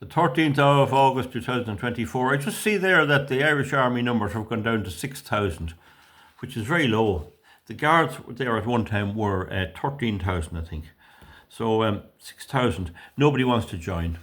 The 13th of August 2024. I just see there that the Irish Army numbers have gone down to 6,000, which is very low. The guards there at one time were 13,000, I think. So 6,000. Nobody wants to join.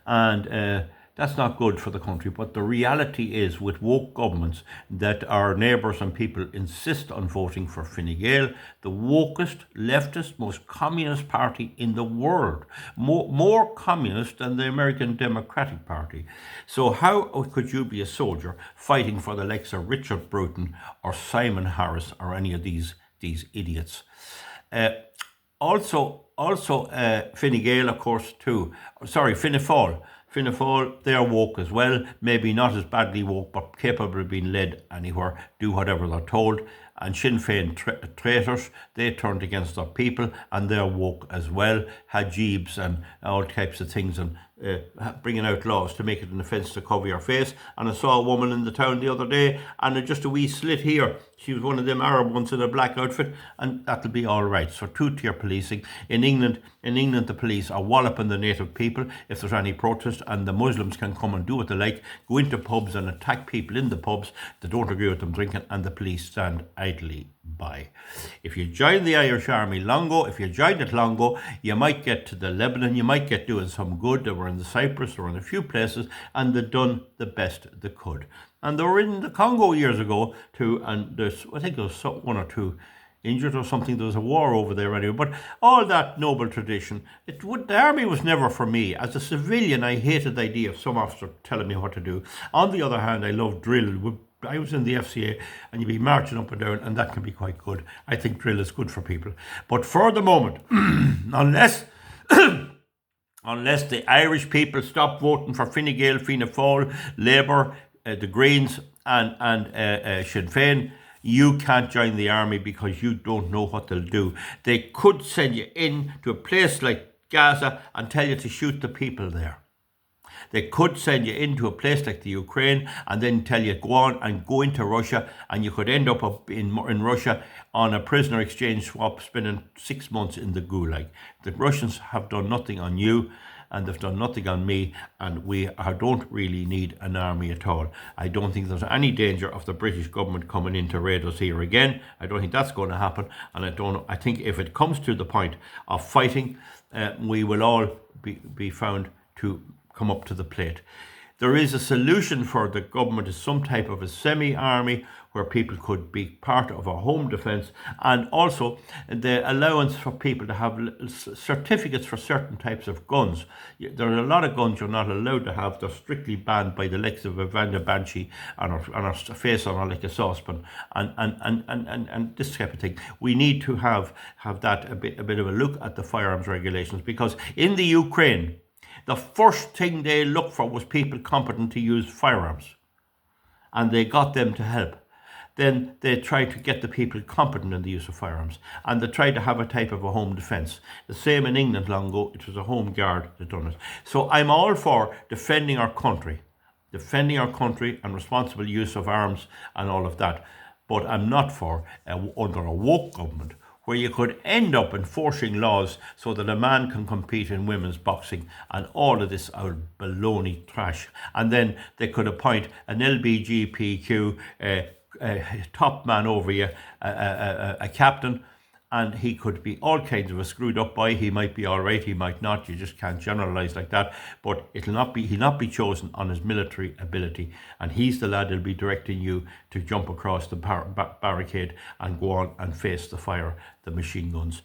And that's not good for the country. But the reality is, with woke governments, that our neighbours and people insist on voting for Fine Gael, the wokest, leftist, most communist party in the world. More communist than the American Democratic Party. So how could you be a soldier fighting for the likes of Richard Bruton or Simon Harris or any of these idiots? Also, Fine Gael, of course, too. Sorry, Fianna Fáil. Fianna Fáil, they're woke as well. Maybe not as badly woke, but capable of being led anywhere, do whatever they're told. And Sinn Féin traitors, they turned against their people, and they're woke as well. Hajibs and all types of things, and bringing out laws to make it an offence to cover your face. And I saw a woman in the town the other day, and just a wee slit here. She was one of them Arab ones in a black outfit, and that'll be all right. So two-tier policing. In England, the police are walloping the native people if there's any protest, and the Muslims can come and do what they like, go into pubs and attack people in the pubs that don't agree with them drinking, and the police stand idly by. If you join the Irish Army long ago, you might get to the Lebanon, you might get doing some good. They were in the Cyprus, they were in a few places, and they've done the best they could. And they were in the Congo years ago too, and I think there was one or two injured or something. There was a war over there anyway. But all that noble tradition, the army was never for me. As a civilian, I hated the idea of some officer telling me what to do. On the other hand, I love drill. I was in the FCA, and you'd be marching up and down, and that can be quite good. I think drill is good for people. But for the moment, unless the Irish people stop voting for Fine Gael, Fianna Fáil, Labour, the Greens, and Sinn Féin, you can't join the army because you don't know what they'll do. They could send you in to a place like Gaza and tell you to shoot the people there. They could send you into a place like the Ukraine and then tell you go on and go into Russia, and you could end up in Russia on a prisoner exchange swap, spending 6 months in the gulag. The Russians have done nothing on you, and they've done nothing on me, and we don't really need an army at all. I don't think there's any danger of the British government coming in to raid us here again. I don't think that's going to happen, and I think if it comes to the point of fighting, we will all be found to come up to the plate. There is a solution for the government, is some type of a semi-army where people could be part of a home defence, and also the allowance for people to have certificates for certain types of guns. There are a lot of guns you're not allowed to have. They're strictly banned by the likes of a Vanda Banshee and our face on her like a saucepan, and this type of thing. We need to have that a bit of a look at the firearms regulations, because in the Ukraine, the first thing they looked for was people competent to use firearms, and they got them to help. Then they tried to get the people competent in the use of firearms, and they tried to have a type of a home defence. The same in England long ago, it was a home guard that done it. So I'm all for defending our country and responsible use of arms and all of that. But I'm not for, under a woke government, where you could end up enforcing laws so that a man can compete in women's boxing and all of this old baloney trash. And then they could appoint an LBGPQ top man over you, a captain, and he could be all kinds of a screwed up boy. He might be all right, he might not. You just can't generalise like that. But he'll not be chosen on his military ability, and he's the lad who'll be directing you to jump across the barricade and go on and face the fire, the machine guns.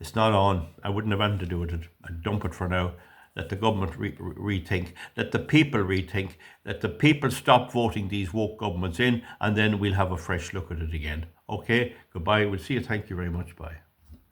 It's not on. I wouldn't have anything to do with it. I'd dump it for now. Let the government rethink. Let the people rethink. Let the people stop voting these woke governments in, and then we'll have a fresh look at it again. Okay, goodbye. We'll see you. Thank you very much. Bye.